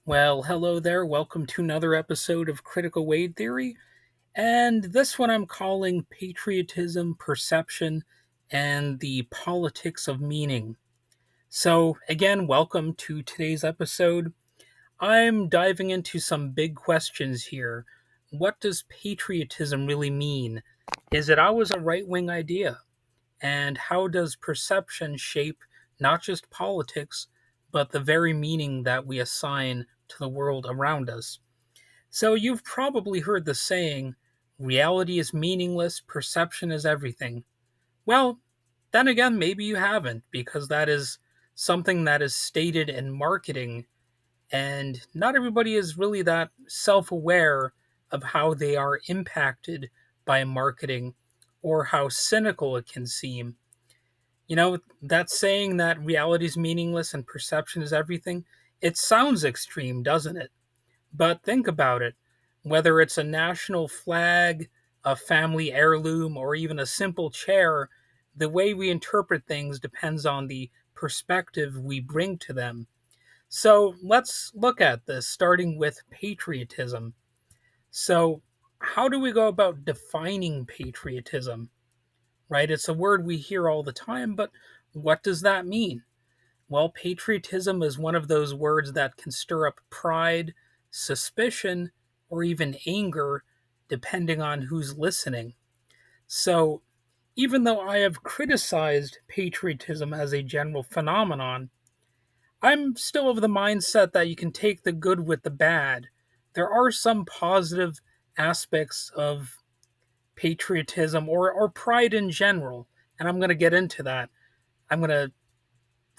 Well, hello there. Welcome to another episode of Critical Weight Theory. And this one I'm calling Patriotism, Perception, and the Politics of Meaning. So, again, welcome to today's episode. I'm diving into some big questions here. What does patriotism really mean? Is it always a right wing idea? And how does perception shape not just politics, but the very meaning that we assign to the world around us? So, you've probably heard the saying, reality is meaningless, perception is everything. Well, then again, maybe you haven't, because that is something that is stated in marketing, and not everybody is really that self aware of how they are impacted by marketing or how cynical it can seem. That saying that reality is meaningless and perception is everything, it sounds extreme, doesn't it? But think about it. Whether it's a national flag, a family heirloom, or even a simple chair, the way we interpret things depends on the perspective we bring to them. So let's look at this, starting with patriotism. So, how do we go about defining patriotism? Right? It's a word we hear all the time, but what does that mean? Well, patriotism is one of those words that can stir up pride, suspicion, or even anger, depending on who's listening. So, even though I have criticized patriotism as a general phenomenon, I'm still of the mindset that you can take the good with the bad. There are some positive aspects of patriotism or pride in general, and I'm going to get into that. I'm going to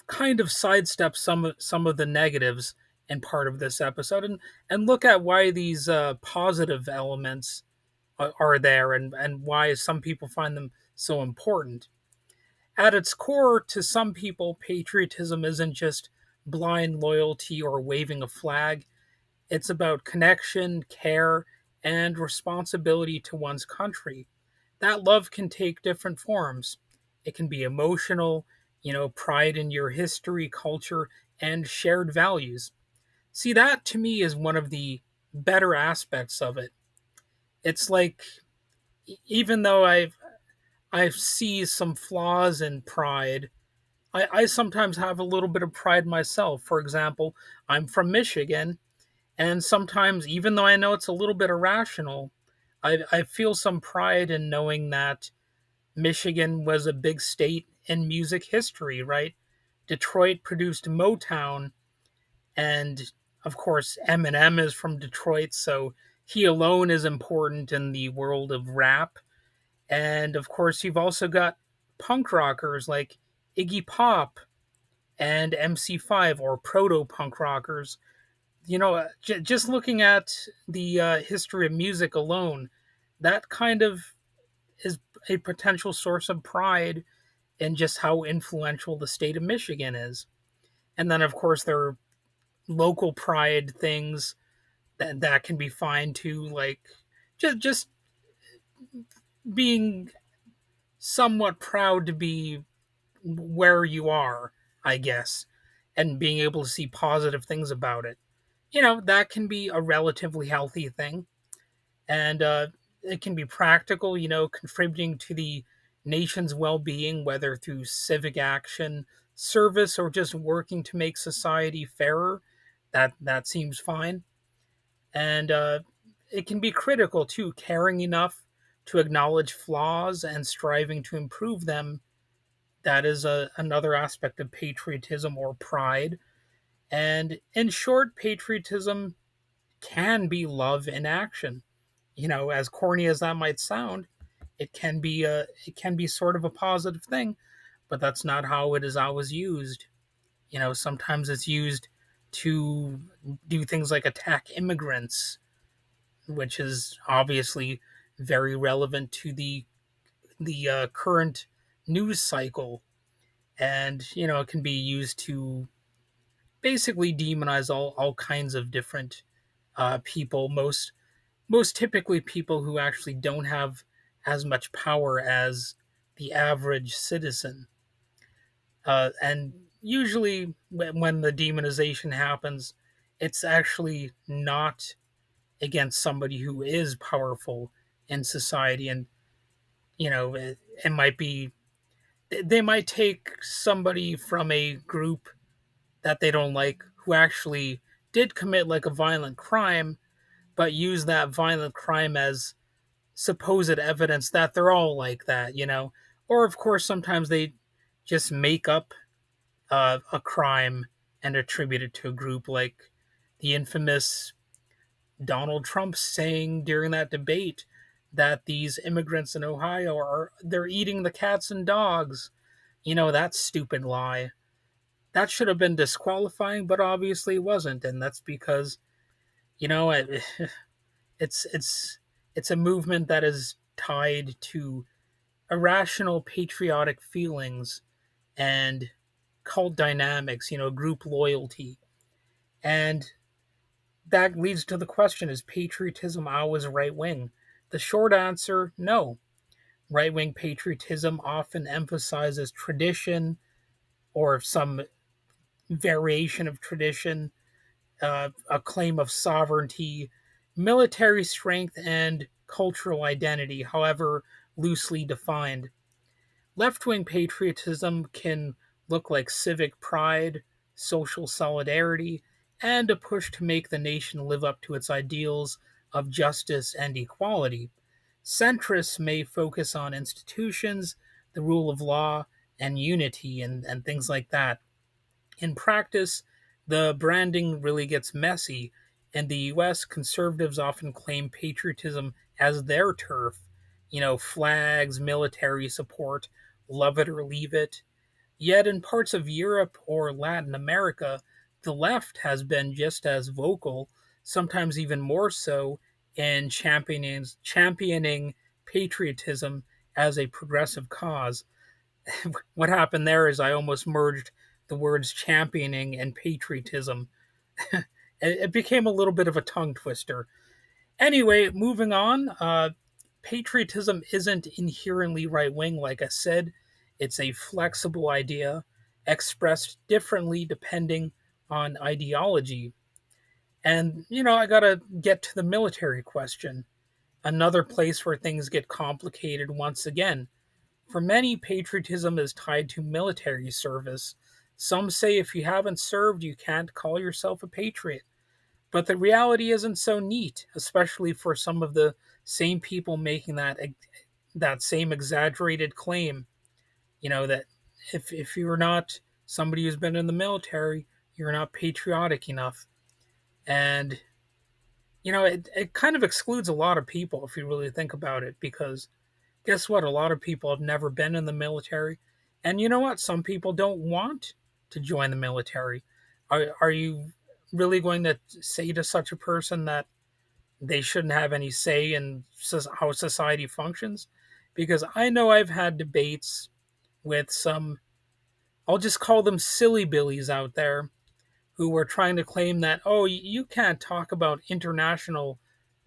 kind of sidestep some of the negatives in part of this episode and look at why these positive elements are there and why some people find them so important. At its core, to some people, patriotism isn't just blind loyalty or waving a flag. It's about connection, care, and responsibility to one's country. That love can take different forms. It can be emotional, pride in your history, culture, and shared values. See, that to me is one of the better aspects of it. It's like, even though I see some flaws in pride, I sometimes have a little bit of pride myself. For example, I'm from Michigan, and sometimes, even though I know it's a little bit irrational, I feel some pride in knowing that Michigan was a big state in music history, right? Detroit produced Motown, and of course, Eminem is from Detroit, so he alone is important in the world of rap. And of course, you've also got punk rockers like Iggy Pop and MC5, or proto punk rockers. Just looking at the history of music alone, that kind of is a potential source of pride in just how influential the state of Michigan is. And then, of course, there are local pride things that can be fine too, like just being somewhat proud to be where you are, I guess, and being able to see positive things about it. That can be a relatively healthy thing. And it can be practical, contributing to the nation's well being, whether through civic action, service, or just working to make society fairer. That seems fine. And it can be critical too, caring enough to acknowledge flaws and striving to improve them. That is another aspect of patriotism or pride. And in short, patriotism can be love in action. As corny as that might sound, it can be sort of a positive thing, but that's not how it is always used. Sometimes it's used to do things like attack immigrants, which is obviously very relevant to the current news cycle. And it can be used to basically demonize all kinds of different people, most typically people who actually don't have as much power as the average citizen. And usually, when the demonization happens, it's actually not against somebody who is powerful in society. And it might be, they might take somebody from a group that they don't like who actually did commit like a violent crime, but use that violent crime as supposed evidence that they're all like that. Or, of course, sometimes they just make up a crime and attribute it to a group, like the infamous Donald Trump saying during that debate that these immigrants in Ohio they're eating the cats and dogs. That stupid lie. That should have been disqualifying, but obviously it wasn't, and that's because you know it, it's it's it's a movement that is tied to irrational patriotic feelings and cult dynamics, group loyalty. And that leads to the question, is patriotism always right wing? The short answer, no. Right wing patriotism often emphasizes tradition or some variation of tradition, a claim of sovereignty, military strength, and cultural identity, however loosely defined. Left wing patriotism can look like civic pride, social solidarity, and a push to make the nation live up to its ideals of justice and equality. Centrists may focus on institutions, the rule of law, and unity, and things like that. In practice, the branding really gets messy. In the US, conservatives often claim patriotism as their turf. Flags, military support, love it or leave it. Yet in parts of Europe or Latin America, the left has been just as vocal, sometimes even more so, in championing patriotism as a progressive cause. What happened there is I almost merged the words championing and patriotism. It became a little bit of a tongue twister. Anyway, moving on. Patriotism isn't inherently right wing, like I said. It's a flexible idea expressed differently depending on ideology. And, I gotta get to the military question. Another place where things get complicated once again. For many, patriotism is tied to military service. Some say if you haven't served, you can't call yourself a patriot. But the reality isn't so neat, especially for some of the same people making that same exaggerated claim. That if you're not somebody who's been in the military, you're not patriotic enough. And it kind of excludes a lot of people if you really think about it, because guess what? A lot of people have never been in the military. And you know what? Some people don't want to join the military. Are you really going to say to such a person that they shouldn't have any say in how society functions? Because I know I've had debates with some, I'll just call them silly billies out there, who were trying to claim that, oh, you can't talk about international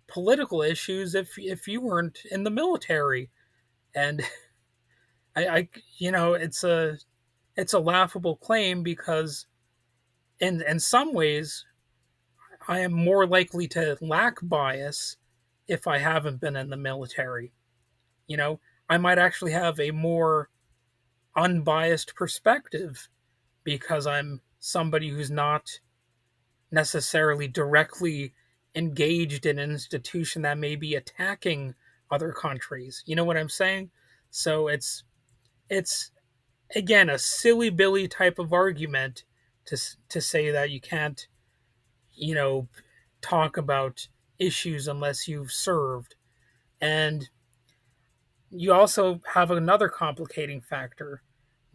political issues if you weren't in the military. And I it's a laughable claim, because in some ways I am more likely to lack bias if I haven't been in the military. I might actually have a more unbiased perspective because I'm somebody who's not necessarily directly engaged in an institution that may be attacking other countries. You know what I'm saying? So it's again a silly billy type of argument to say that you can't, you know, talk about issues unless you've served. And you also have another complicating factor.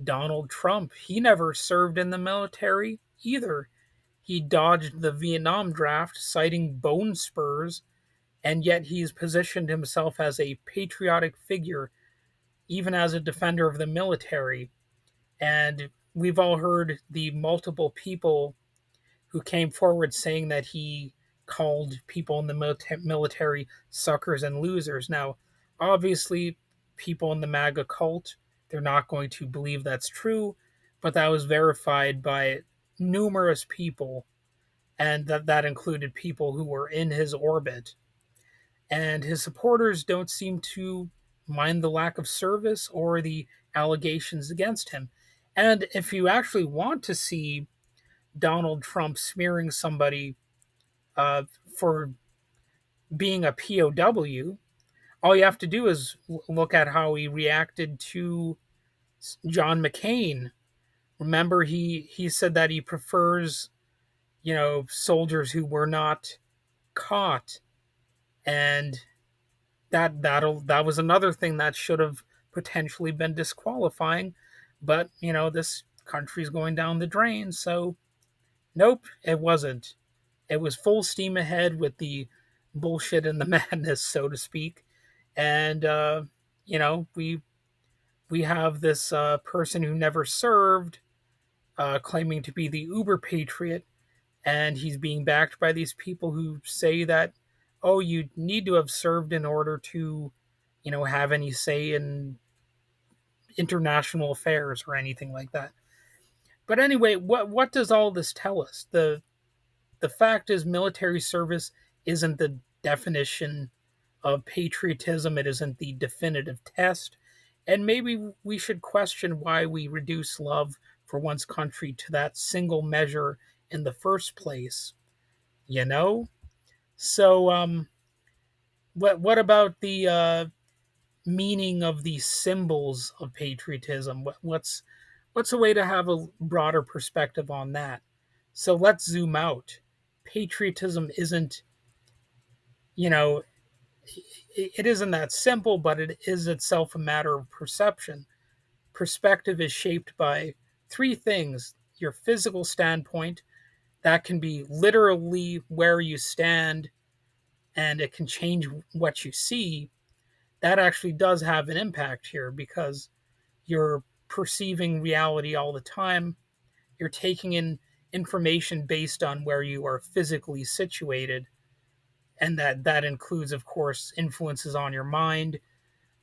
Donald Trump, he never served in the military either. He dodged the Vietnam draft, citing bone spurs, and yet he's positioned himself as a patriotic figure, even as a defender of the military. And we've all heard the multiple people who came forward saying that he called people in the military suckers and losers. Now, obviously, people in the MAGA cult, they're not going to believe that's true, but that was verified by numerous people. and that included people who were in his orbit. And his supporters don't seem to mind the lack of service or the allegations against him. And if you actually want to see Donald Trump smearing somebody for being a POW, all you have to do is look at how he reacted to John McCain. Remember, he said that he prefers, soldiers who were not caught, and that was another thing that should have potentially been disqualifying. But this country's going down the drain, so nope, it wasn't. It was full steam ahead with the bullshit and the madness, so to speak. And we have this person who never served, claiming to be the uber patriot, and he's being backed by these people who say that, oh, you need to have served in order to, have any say in international affairs or anything like that. But anyway, what does all this tell us? The fact is, military service isn't the definition of patriotism. It isn't the definitive test. And maybe we should question why we reduce love for one's country to that single measure in the first place. You know? So, what about the meaning of the symbols of patriotism? What's a way to have a broader perspective on that? So let's zoom out. Patriotism isn't, you know, it isn't that simple, but it is itself a matter of perception. Perspective is shaped by three things: your physical standpoint, that can be literally where you stand, and it can change what you see. That actually does have an impact here because you're perceiving reality all the time. You're taking in information based on where you are physically situated, and that includes, of course, influences on your mind.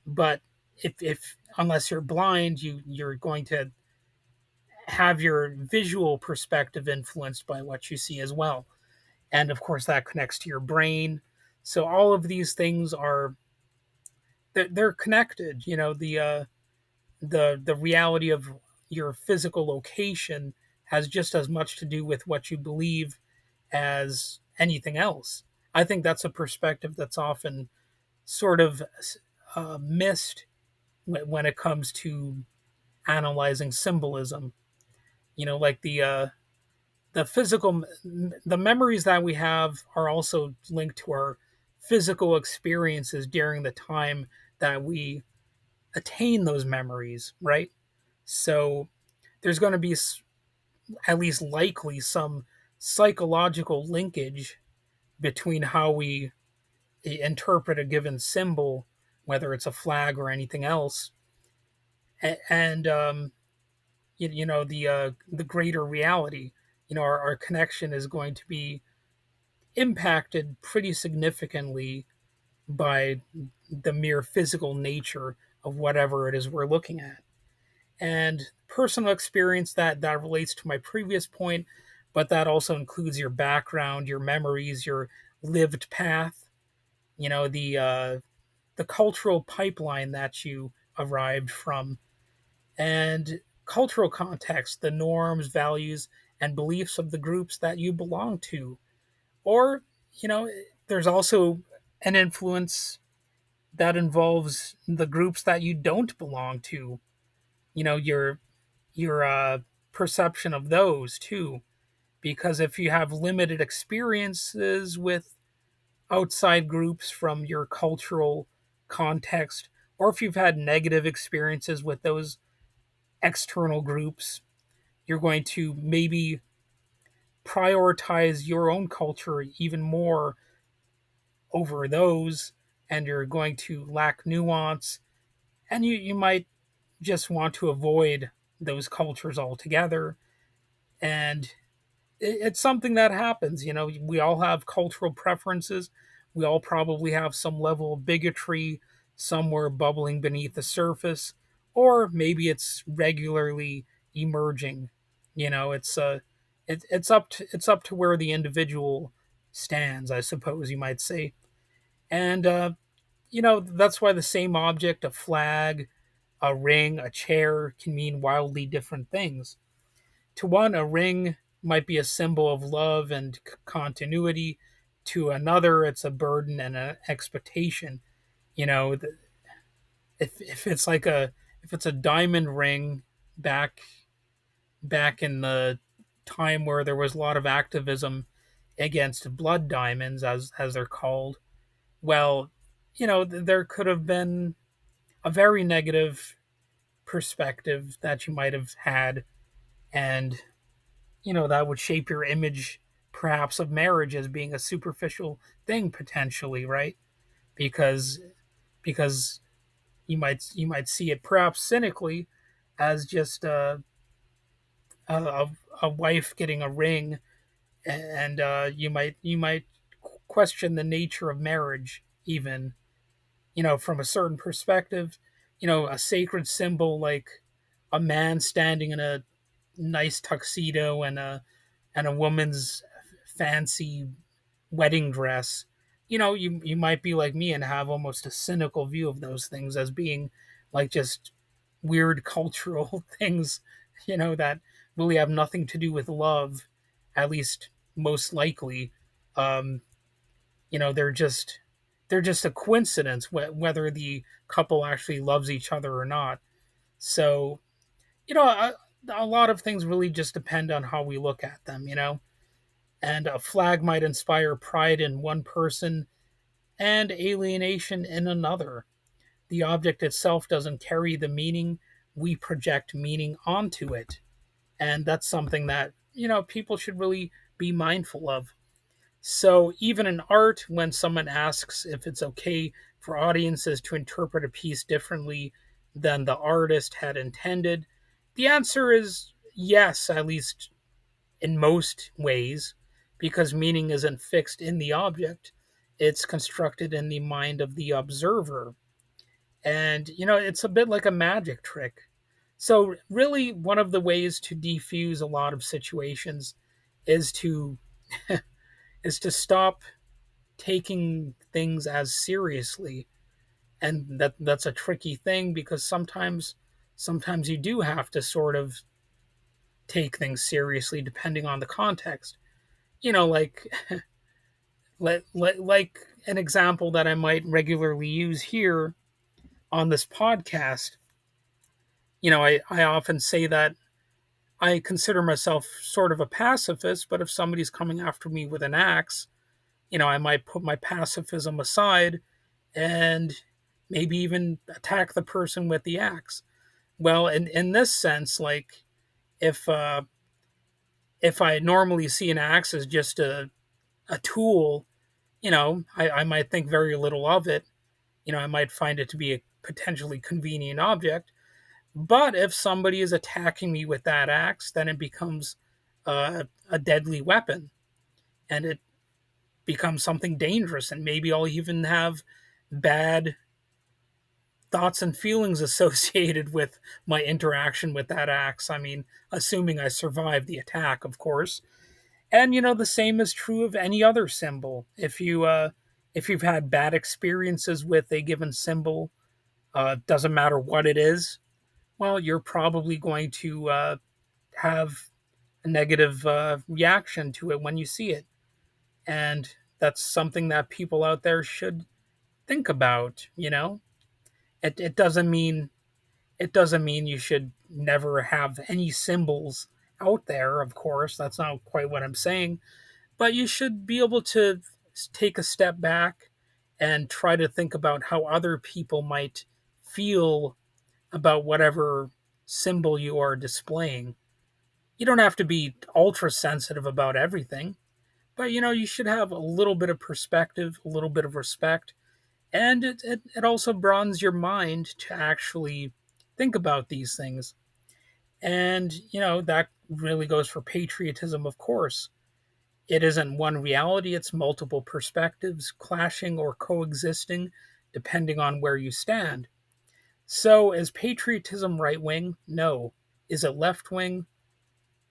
But if unless you're blind, you're going to have your visual perspective influenced by what you see as well, and of course that connects to your brain. So all of these things are they're connected. The reality of your physical location has just as much to do with what you believe as anything else. I think that's a perspective that's often sort of missed when it comes to analyzing symbolism. Like the physical, the memories that we have are also linked to our physical experiences during the time that we attain those memories, right? So there's going to be at least likely some psychological linkage between how we interpret a given symbol, whether it's a flag or anything else, and the greater reality. Our connection is going to be impacted pretty significantly by the mere physical nature of whatever it is we're looking at. And personal experience that relates to my previous point, but that also includes your background, your memories, your lived path, the cultural pipeline that you arrived from, and cultural context, the norms, values, and beliefs of the groups that you belong to. Or, there's also an influence that involves the groups that you don't belong to. Your perception of those too, because if you have limited experiences with outside groups from your cultural context, or if you've had negative experiences with those external groups, you're going to maybe prioritize your own culture even more over those, and you're going to lack nuance, and you might just want to avoid those cultures altogether. And it's something that happens. We all have cultural preferences. We all probably have some level of bigotry somewhere bubbling beneath the surface, or maybe it's regularly emerging. It's it's up to where the individual stands, I suppose you might say. And that's why the same object, a flag, a ring, a chair, can mean wildly different things. To one, a ring might be a symbol of love and continuity. To another, it's a burden and an expectation. You know, if it's like a if it's a diamond ring back back in the time where there was a lot of activism against blood diamonds, as they're called, well, there could have been a very negative perspective that you might have had, and that would shape your image perhaps of marriage as being a superficial thing potentially, right? Because because you might see it perhaps cynically as just a, a wife getting a ring, and you might question the nature of marriage, even from a certain perspective. A sacred symbol like a man standing in a nice tuxedo and a woman's fancy wedding dress. You might be like me and have almost a cynical view of those things as being like just weird cultural things, that really have nothing to do with love, at least most likely. Um, they're just a coincidence whether the couple actually loves each other or not. So, a lot of things really just depend on how we look at them, and a flag might inspire pride in one person and alienation in another. The object itself doesn't carry the meaning, we project meaning onto it. And that's something that, people should really be mindful of. So, even in art, when someone asks if it's okay for audiences to interpret a piece differently than the artist had intended, the answer is yes, at least in most ways, because meaning isn't fixed in the object, it's constructed in the mind of the observer. And, it's a bit like a magic trick. So, really, one of the ways to defuse a lot of situations is to stop taking things as seriously. And that's a tricky thing, because sometimes you do have to sort of take things seriously depending on the context. Like like an example that I might regularly use here on this podcast. I often say that I consider myself sort of a pacifist, but if somebody's coming after me with an axe, I might put my pacifism aside and maybe even attack the person with the axe. Well, in this sense, like if uh, if I normally see an axe as just a tool, I might think very little of it. I might find it to be a potentially convenient object. But if somebody is attacking me with that axe, then it becomes a deadly weapon, and it becomes something dangerous, and maybe I'll even have bad thoughts and feelings associated with my interaction with that axe. I mean, assuming I survive the attack, of course. And the same is true of any other symbol. If you've had bad experiences with a given symbol, doesn't matter what it is, well, you're probably going to have a negative reaction to it when you see it. And that's something that people out there should think about. It doesn't mean you should never have any symbols out there. Of course, that's not quite what I'm saying. But you should be able to take a step back and try to think about how other people might feel about whatever symbol you are displaying. You don't have to be ultra sensitive about everything, but you should have a little bit of perspective, a little bit of respect, and it also broadens your mind to actually think about these things. And that really goes for patriotism, of course. It isn't one reality, it's multiple perspectives clashing or coexisting depending on where you stand. So, is patriotism right wing? No. Is it left wing?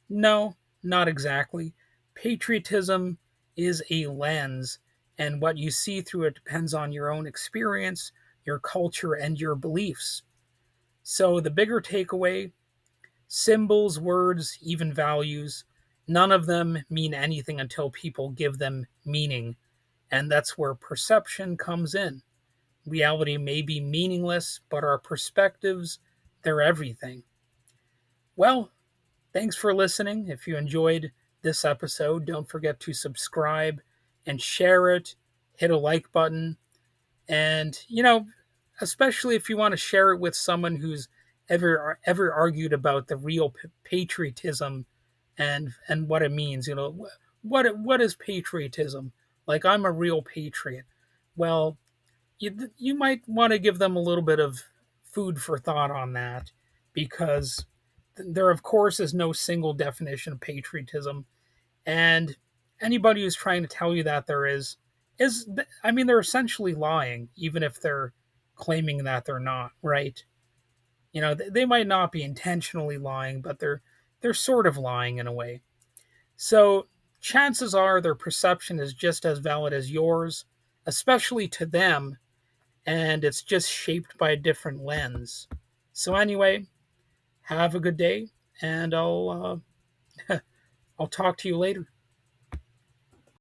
No, Not exactly. Patriotism is a lens, and what you see through it depends on your own experience, your culture, and your beliefs. So, the bigger takeaway: symbols, words, even values, none of them mean anything until people give them meaning. And that's where perception comes in. Reality may be meaningless, but our perspectives, they're everything. Well, thanks for listening. If you enjoyed this episode, don't forget to subscribe and share it, hit a like button, and, especially if you want to share it with someone who's ever argued about the real patriotism and what it means. What is patriotism? Like, I'm a real patriot. Well, you might want to give them a little bit of food for thought on that, because there, of course, is no single definition of patriotism, and anybody who's trying to tell you that there is, I mean, they're essentially lying, even if they're claiming that they're not, right? They might not be intentionally lying, but they're sort of lying in a way. So chances are their perception is just as valid as yours, especially to them, and it's just shaped by a different lens. So anyway, have a good day, and I'll talk to you later.